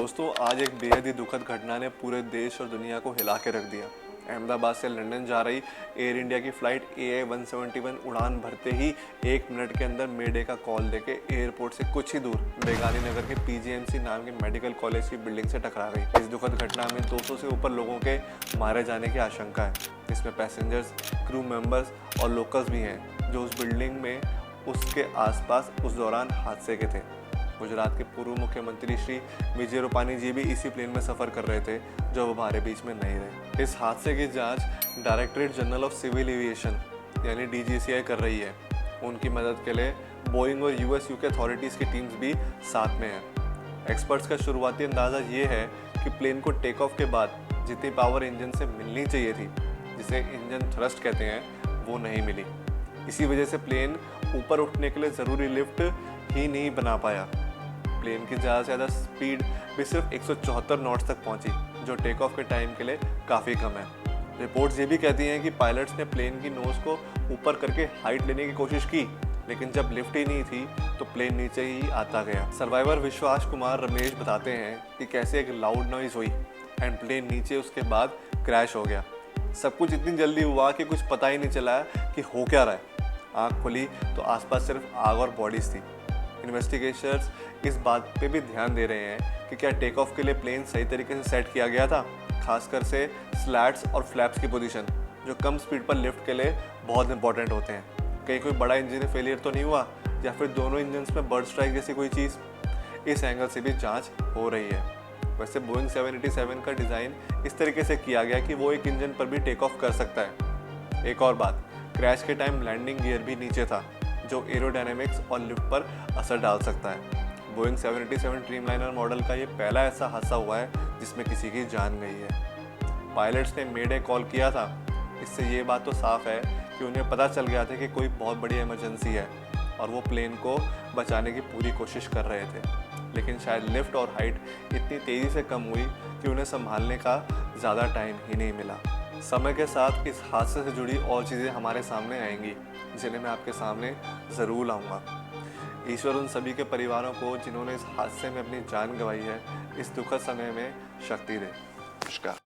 दोस्तों, आज एक बेहद ही दुखद घटना ने पूरे देश और दुनिया को हिला के रख दिया। अहमदाबाद से लंदन जा रही एयर इंडिया की फ्लाइट AI-171 उड़ान भरते ही 1 मिनट के अंदर मेडे का कॉल देके एयरपोर्ट से कुछ ही दूर बेगानी नगर के PGMC नाम के मेडिकल कॉलेज की बिल्डिंग से टकरा गई। इस दुखद घटना में 200 से ऊपर लोगों के मारे जाने की आशंका है। इसमें पैसेंजर्स, क्रू मेंबर्स और लोकल्स भी हैं जो उस बिल्डिंग में उसके आसपास उस दौरान हादसे के थे। गुजरात के पूर्व मुख्यमंत्री श्री विजय रूपानी जी भी इसी प्लेन में सफ़र कर रहे थे जो अब हमारे बीच में नहीं रहे। इस हादसे की जांच directorate general of civil aviation यानी DGCA कर रही है। उनकी मदद के लिए बोइंग और US UK अथॉरिटीज़ की टीम्स भी साथ में हैं। एक्सपर्ट्स का शुरुआती अंदाज़ा ये है कि प्लेन को टेक ऑफ के बाद जितनी पावर इंजन से मिलनी चाहिए थी, जिसे इंजन थ्रस्ट कहते हैं, वो नहीं मिली। इसी वजह से प्लेन ऊपर उठने के लिए ज़रूरी लिफ्ट ही नहीं बना पाया। प्लेन की ज़्यादा से ज़्यादा स्पीड भी सिर्फ 174 नॉट्स तक पहुंची, जो टेक ऑफ के टाइम के लिए काफ़ी कम है। रिपोर्ट्स ये भी कहती हैं कि पायलट्स ने प्लेन की नोज़ को ऊपर करके हाइट लेने की कोशिश की, लेकिन जब लिफ्ट ही नहीं थी तो प्लेन नीचे ही आता गया। सर्वाइवर विश्वास कुमार रमेश बताते हैं कि कैसे एक लाउड नॉइज़ हुई एंड प्लेन नीचे उसके बाद क्रैश हो गया। सब कुछ इतनी जल्दी हुआ कि कुछ पता ही नहीं चला कि हो क्या रहा है। आँख खुली तो आसपास सिर्फ आग और बॉडीज थी। इन्वेस्टिगेशंस इस बात पे भी ध्यान दे रहे हैं कि क्या टेक ऑफ के लिए प्लेन सही तरीके से सेट किया गया था, खासकर से स्लैट्स और फ्लैप्स की पोजीशन, जो कम स्पीड पर लिफ्ट के लिए बहुत इंपॉर्टेंट होते हैं। कहीं कोई बड़ा इंजन फेलियर तो नहीं हुआ या फिर दोनों इंजन्स में बर्ड स्ट्राइक जैसी कोई चीज़। इस एंगल से भी जाँच हो रही है। वैसे बोइंग 787 का डिज़ाइन इस तरीके से किया गया कि वो एक इंजन पर भी टेक ऑफ कर सकता है। एक और बात, क्रैश के टाइम लैंडिंग गियर भी नीचे था, जो एरोडायनेमिक्स और लिफ्ट पर असर डाल सकता है। बोइंग 787 ड्रीमलाइनर मॉडल का ये पहला ऐसा हादसा हुआ है जिसमें किसी की जान गई है। पायलट्स ने मेडे कॉल किया था, इससे ये बात तो साफ है कि उन्हें पता चल गया था कि कोई बहुत बड़ी इमरजेंसी है और वो प्लेन को बचाने की पूरी कोशिश कर रहे थे। लेकिन शायद लिफ्ट और हाइट इतनी तेज़ी से कम हुई कि उन्हें संभालने का ज़्यादा टाइम ही नहीं मिला। समय के साथ इस हादसे से जुड़ी और चीज़ें हमारे सामने आएंगी, जिन्हें मैं आपके सामने ज़रूर लाऊंगा। ईश्वर उन सभी के परिवारों को जिन्होंने इस हादसे में अपनी जान गंवाई है, इस दुखद समय में शक्ति दे। नमस्कार।